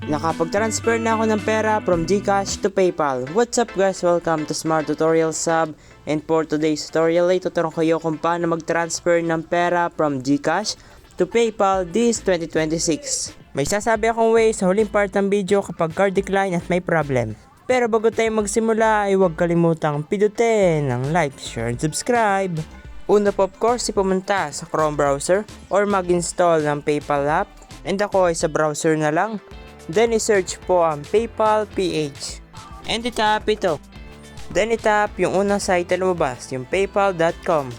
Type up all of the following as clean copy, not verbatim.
Nakapag-transfer na ako ng pera from GCash to PayPal. What's up guys? Welcome to Smart Tutorial Sub. And for today's tutorial ay tuturuan ko kayo kung paano mag-transfer ng pera from GCash to PayPal this 2026. May sasabi akong way sa huling part ng video kapag card decline at may problem. Pero bago tayo magsimula ay huwag kalimutang pindutin ang like, share, and subscribe. Una po of course pumunta sa Chrome browser or mag-install ng PayPal app. And ako ay sa browser na lang. Then i-search po ang PayPal PH. And itap ito. Then itap yung unang site na lumabas, yung paypal.com.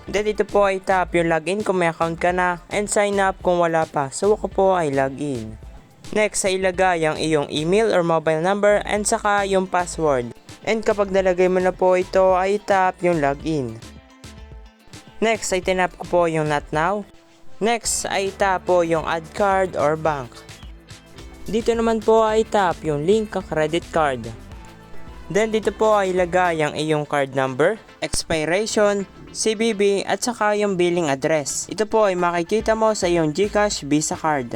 Then dito po ay tap yung login kung may account ka na and sign up kung wala pa. So ako po ay login. Next ay ilagay ang iyong email or mobile number and saka yung password. And kapag nalagay mo na po ito ay tap yung login. Next ay tinap ko po yung not now. Next ay tap po yung add card or bank. Dito naman po ay tap yung link ng credit card. Then dito po ay ilagay ang iyong card number, expiration, CVV at saka yung billing address. Ito po ay makikita mo sa iyong GCash Visa card.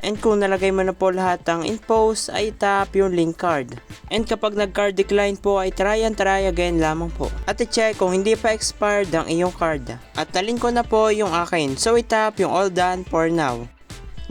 And kung nalagay mo na po lahat ng infos ay tap yung link card. And kapag nag-card decline po ay try and try again lamang po. At i-check kung hindi pa expired ang iyong card. At nalink ko na po yung akin. So i-tap yung all done for now.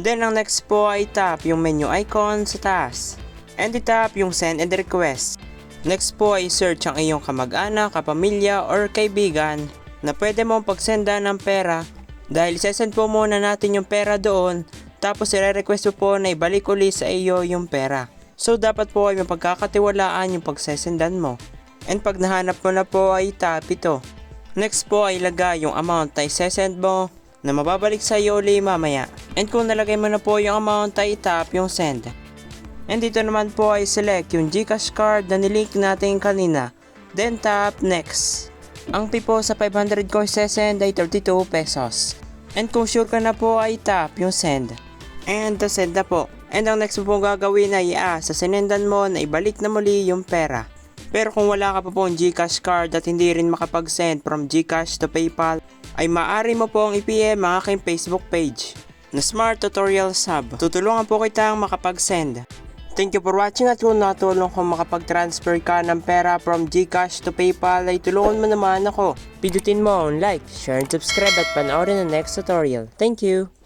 Then ang next po ay tap yung menu icon sa taas. And i-tap yung send and request. Next po ay search ang iyong kamag-anak, kapamilya or kaibigan na pwede mong pagsendan ng pera. Dahil isesend po muna natin yung pera doon. Tapos i-request po na ibalik ulit sa iyo yung pera. So dapat po ay mapagkakatiwalaan yung pagsesendan mo. And pag nahanap mo na po ay tap ito. Next po ay ilagay yung amount na isesend mo na mababalik sa iyo ulit mamaya. And kung nalagay mo na po yung amount ay tap yung send. And dito naman po ay select yung GCash card na nilink natin kanina. Then tap next. Ang fee po sa 500 ko isesend ay 32 pesos. And kung sure ka na po ay tap yung send. And send na po. And ang next mo pong gagawin ay sa sinendan mo na ibalik na muli yung pera. Pero kung wala ka pa pong GCash card at hindi rin makapag-send from GCash to PayPal, ay maaari mo pong i-PM ang aking Facebook page na Smart Tutorial Sub. Tutulungan po kitang makapag-send. Thank you for watching at kung natulong kung makapag-transfer ka ng pera from GCash to PayPal ay tulungan mo naman ako. Pindutin mo ang like, share, and subscribe at panoorin ang next tutorial. Thank you!